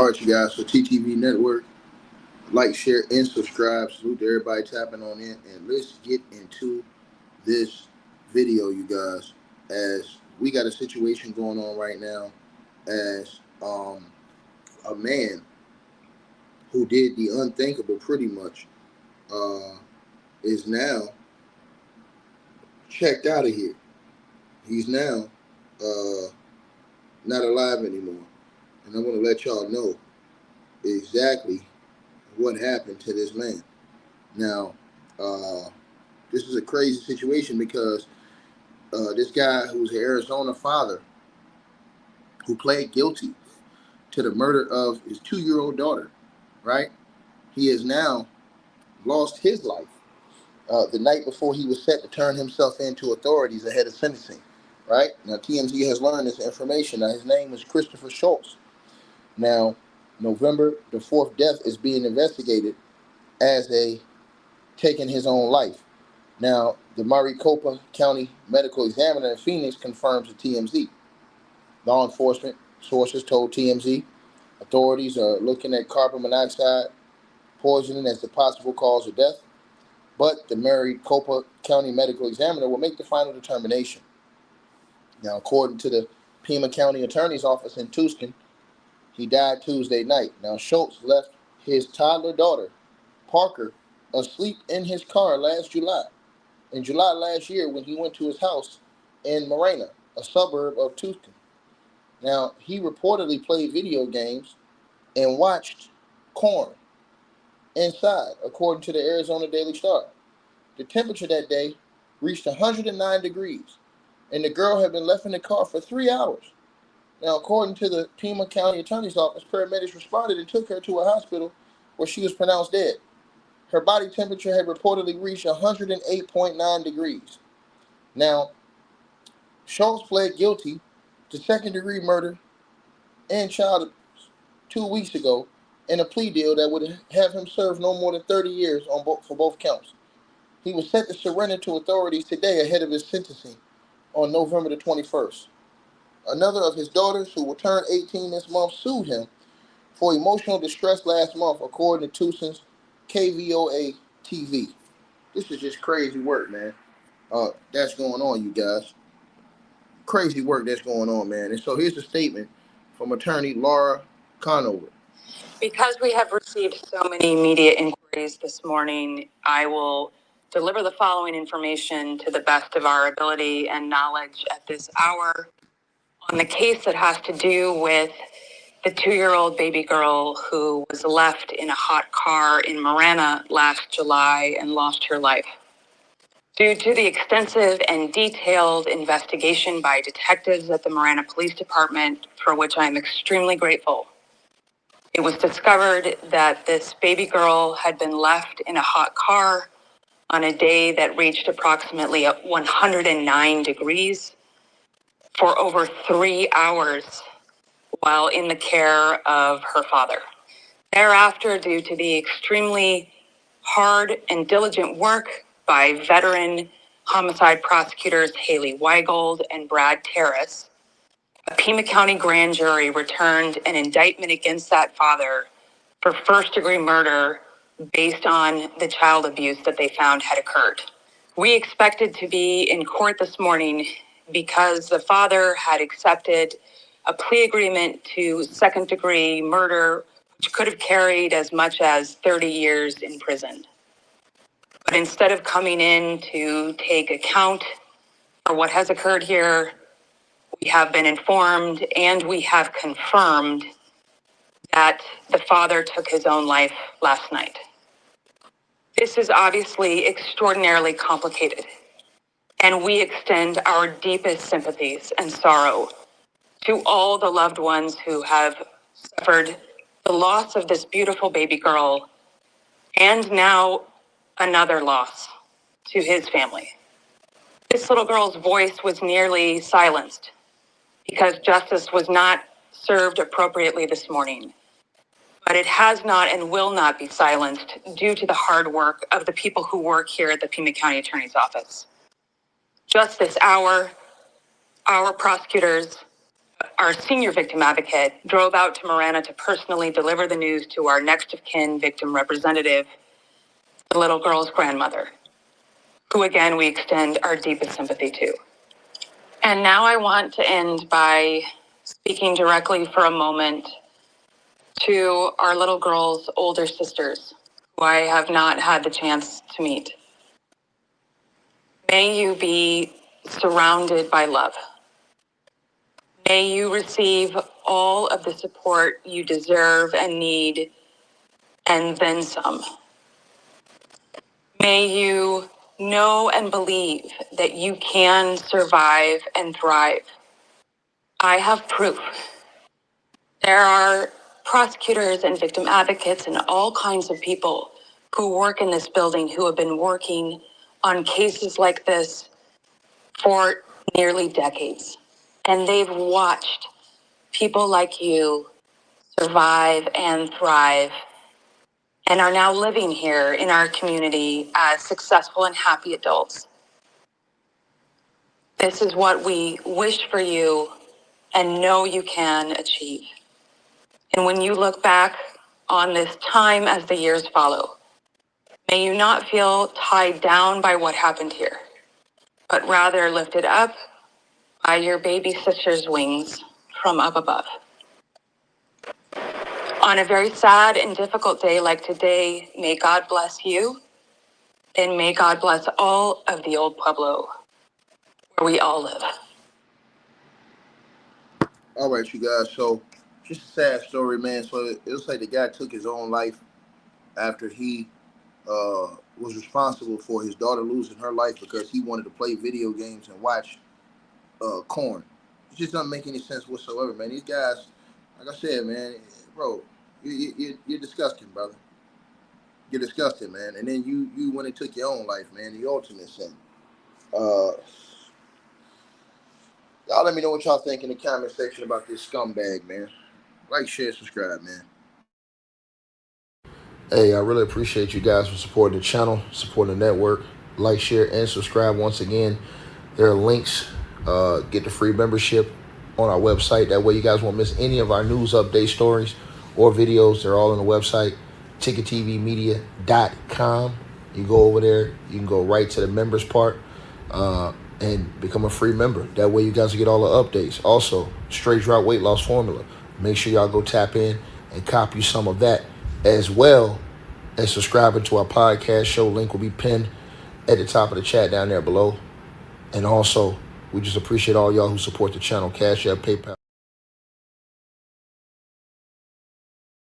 All right, you guys. So TTV Network, like, share, and subscribe. Salute to everybody tapping on in, and let's get into this video, you guys. As we got a situation going on right now, as a man who did the unthinkable, pretty much, is now checked out of here. He's now not alive anymore, and I'm going to let y'all know exactly what happened to this man. Now, this is a crazy situation because this guy who's an Arizona father who pled guilty to the murder of his 2-year-old daughter, right? He has now lost his life the night before he was set to turn himself in to authorities ahead of sentencing, right? Now, TMZ has learned this information. Now, his name is Christopher Schultz. Now, November the 4th death is being investigated as a taking his own life. Now, the Maricopa County Medical Examiner in Phoenix confirms to TMZ. Law enforcement sources told TMZ authorities are looking at carbon monoxide poisoning as the possible cause of death, but the Maricopa County Medical Examiner will make the final determination. Now, according to the Pima County Attorney's Office in Tucson, he died Tuesday night. Now, Schultz left his toddler daughter, Parker, asleep in his car last July. In July last year, when he went to his house in Marina, a suburb of Tucson. Now, he reportedly played video games and watched porn inside, according to the Arizona Daily Star. The temperature that day reached 109 degrees, and the girl had been left in the car for 3 hours. Now, according to the Pima County Attorney's Office, paramedics responded and took her to a hospital where she was pronounced dead. Her body temperature had reportedly reached 108.9 degrees. Now, Schultz pled guilty to second-degree murder and child abuse 2 weeks ago in a plea deal that would have him serve no more than 30 years for both counts. He was set to surrender to authorities today ahead of his sentencing on November the 21st. Another of his daughters, who will turn 18 this month, sued him for emotional distress last month, according to Tucson's KVOA TV. This is just crazy work, man. That's going on, you guys. Crazy work that's going on, man. And so here's a statement from attorney Laura Conover. Because we have received so many media inquiries this morning, I will deliver the following information to the best of our ability and knowledge at this hour on the case that has to do with the 2-year-old baby girl who was left in a hot car in Marana last July and lost her life. Due to the extensive and detailed investigation by detectives at the Marana Police Department, for which I am extremely grateful, it was discovered that this baby girl had been left in a hot car on a day that reached approximately 109 degrees for over 3 hours while in the care of her father. Thereafter, due to the extremely hard and diligent work by veteran homicide prosecutors Haley Weigold and Brad Terrace, a Pima County grand jury returned an indictment against that father for first-degree murder based on the child abuse that they found had occurred. We expected to be in court this morning because the father had accepted a plea agreement to second-degree murder, which could have carried as much as 30 years in prison. But instead of coming in to take account for what has occurred here, we have been informed and we have confirmed that the father took his own life last night. This is obviously extraordinarily complicated, and we extend our deepest sympathies and sorrow to all the loved ones who have suffered the loss of this beautiful baby girl, and now another loss to his family. This little girl's voice was nearly silenced because justice was not served appropriately this morning. But it has not and will not be silenced due to the hard work of the people who work here at the Pima County Attorney's Office. Just this hour, our prosecutors, our senior victim advocate, drove out to Marana to personally deliver the news to our next of kin victim representative, the little girl's grandmother, who again we extend our deepest sympathy to. And now I want to end by speaking directly for a moment to our little girl's older sisters, who I have not had the chance to meet. May you be surrounded by love. May you receive all of the support you deserve and need, and then some. May you know and believe that you can survive and thrive. I have proof. There are prosecutors and victim advocates and all kinds of people who work in this building who have been working on cases like this for nearly decades. And they've watched people like you survive and thrive and are now living here in our community as successful and happy adults. This is what we wish for you and know you can achieve. And when you look back on this time as the years follow, may you not feel tied down by what happened here, but rather lifted up by your baby sister's wings from up above. On a very sad and difficult day like today, may God bless you, and may God bless all of the old Pueblo where we all live. All right, you guys. So, just a sad story, man. So it looks like the guy took his own life after he was responsible for his daughter losing her life because he wanted to play video games and watch corn. It just doesn't make any sense whatsoever, man. These guys, like I said, man, bro, you're disgusting, brother. You're disgusting, man. And then you went and took your own life, man. The ultimate sin. Uh, y'all let me know what y'all think in the comment section about this scumbag, man. Like, share, subscribe, man. Hey, I really appreciate you guys for supporting the channel, supporting the network. Like, share, and subscribe once again. There are links. Get the free membership on our website. That way you guys won't miss any of our news update stories or videos. They're all on the website, ticketvmedia.com. You go over there. You can go right to the members part and become a free member. That way you guys will get all the updates. Also, straight drought weight loss formula. Make sure y'all go tap in and copy some of that, as well as subscribing to our podcast show. Link will be pinned at the top of the chat down there below. And also, we just appreciate all y'all who support the channel. Cash App, PayPal.